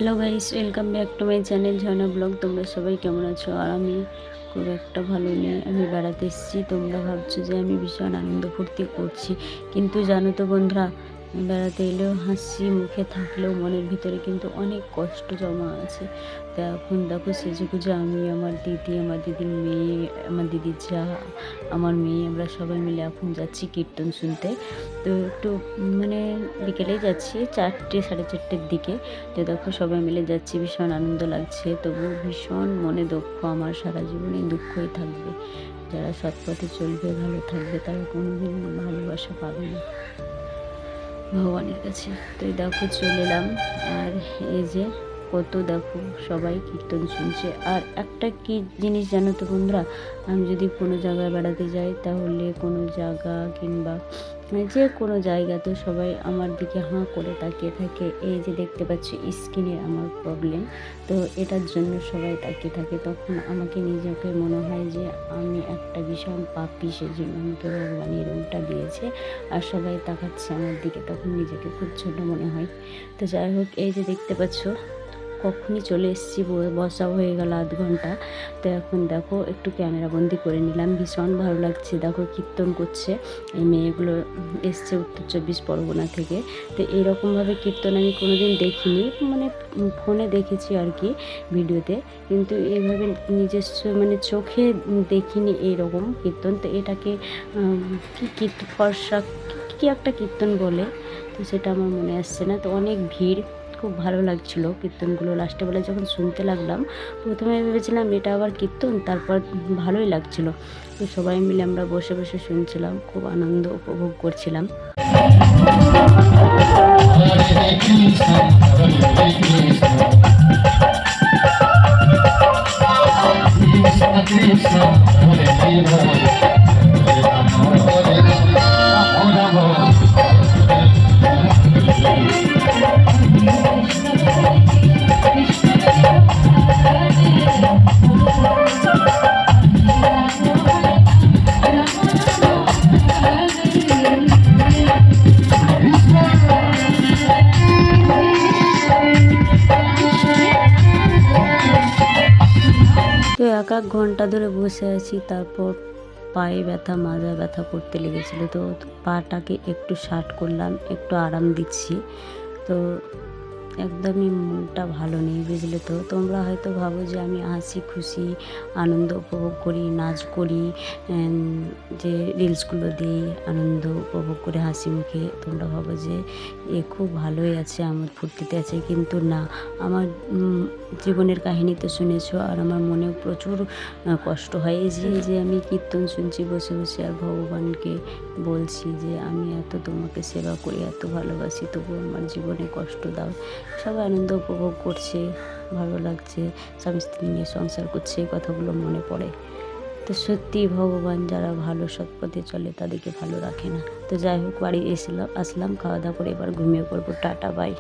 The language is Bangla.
Hello guys, welcome back to my channel Jharna blog. তোমরা সবাই কেমন আছো? আর আমি খুব একটা ভালো নেই। আমি বেড়াতে এসেছি। তোমরা ভাবছো যে আমি ভীষণ আনন্দ ফুর্তি করছি, কিন্তু জানো তো বন্ধুরা, বেড়াতে এলেও হাসি মুখে থাকলেও মনের ভিতরে কিন্তু অনেক কষ্ট জমা আছে। তা এখন দেখো সেজেগুজে আমি, আমার দিদি, আমার দিদির মেয়ে, আমার দিদির যা, আমার মেয়ে, আমরা সবাই মিলে এখন যাচ্ছি কীর্তন শুনতে। তো একটু মানে বিকেলেই যাচ্ছি, 4টে 4:30-এর দিকে। তো দেখো সবাই মিলে যাচ্ছি, ভীষণ আনন্দ লাগছে। তবুও ভীষণ মনে দুঃখ, আমার সারা জীবনে দুঃখই থাকবে। যারা সৎ পথে চলবে, ভালো থাকবে, তারা কোনোদিন ভালোবাসা পাবে না ভগবানের কাছে। তো এই দেখো চলে এলাম। আর এই যে কত দেখো সবাই কীর্তন শুনছে। আর একটা কি জিনিস জানো তো বন্ধুরা, আমি যদি কোনো জায়গায় বেড়াতে যাই, তাহলে কোনো জায়গা কিংবা যে কোনো জায়গাতে সবাই আমার দিকে হাঁ করে তাকিয়ে থাকে। এই যে দেখতে পাচ্ছি স্কিনের আমার প্রবলেম, তো এটার জন্য সবাই তাকিয়ে থাকে। তখন আমাকে নিজেকে মনে হয় যে আমি একটা ভীষণ পাপী, সেজন্য আমাকে ভগবান এই রোগটা দিয়েছে। আর সবাই তাকাচ্ছে আমার দিকে, তখন নিজেকে খুব ছোটো মনে হয়। তো যাই হোক, এই যে দেখতে পাচ্ছ কখনই চলে এসেছি, বসা হয়ে গেল আধ ঘন্টা। তো এখন দেখো একটু ক্যামেরা বন্দি করে নিলাম, ভীষণ ভালো লাগছে। দেখো কীর্তন করছে, এই মেয়েগুলো এসছে উত্তর 24 পরগনা থেকে। তো এইরকমভাবে কীর্তন আমি কোনোদিন দেখিনি, মানে ফোনে দেখেছি আর কি, ভিডিওতে, কিন্তু এইভাবে নিজস্ব মানে চোখে দেখিনি এইরকম কীর্তন। তো এটাকে কি কীর্তন, ফর্সা কি একটা কীর্তন বলে, তো সেটা আমার মনে আসছে না। তো অনেক ভিড়, খুব ভালো লাগছিল কীর্তনগুলো। লাস্টে বেলা যখন শুনতে লাগলাম, প্রথমে ভেবেছিলাম এটা আবার কীর্তন, তারপর ভালোই লাগছিল। তো সবাই মিলে আমরা বসে বসে শুনছিলাম, খুব আনন্দ উপভোগ করছিলাম। তো 1 ঘন্টা ধরে বসে আছি, তারপর পায়ে ব্যথা, মাজা ব্যথা করতে লেগেছিলো। তো পাটাকে একটু শার্ট করলাম, একটু আরাম দিচ্ছি। তো একদমই মনটা ভালো নেই, বুঝলে তো। তোমরা হয়তো ভাবো যে আমি হাসি খুশি আনন্দ উপভোগ করি, নাচ করি, যে রিলসগুলো দিই, আনন্দ উপভোগ করে হাসি মুখে। তোমরা ভাবো যে এ খুব ভালোই আছে, আমার ফুর্তিতে আছে, কিন্তু না। আমার জীবনের কাহিনী তো শুনেছো, আর আমার মনেও প্রচুর কষ্ট হয়। এই যে আমি কীর্তন শুনছি বসে বসে, আর ভগবানকে বলছি যে আমি এত তোমাকে সেবা করি, এত ভালোবাসি, তবু আমার জীবনে কষ্ট দাও। সবাই আনন্দ উপভোগ করছে, ভালো লাগছে, স্বামী স্ত্রী নিয়ে সংসার করছে, এই কথাগুলো মনে পড়ে। তো সত্যি ভগবান যারা ভালো সৎ পথে চলে তাদেরকে ভালো রাখে না। তো যাই হোক, বাড়ি আসলাম, খাওয়া দাওয়া করে এবার ঘুমিয়ে পড়বো। Tata, by.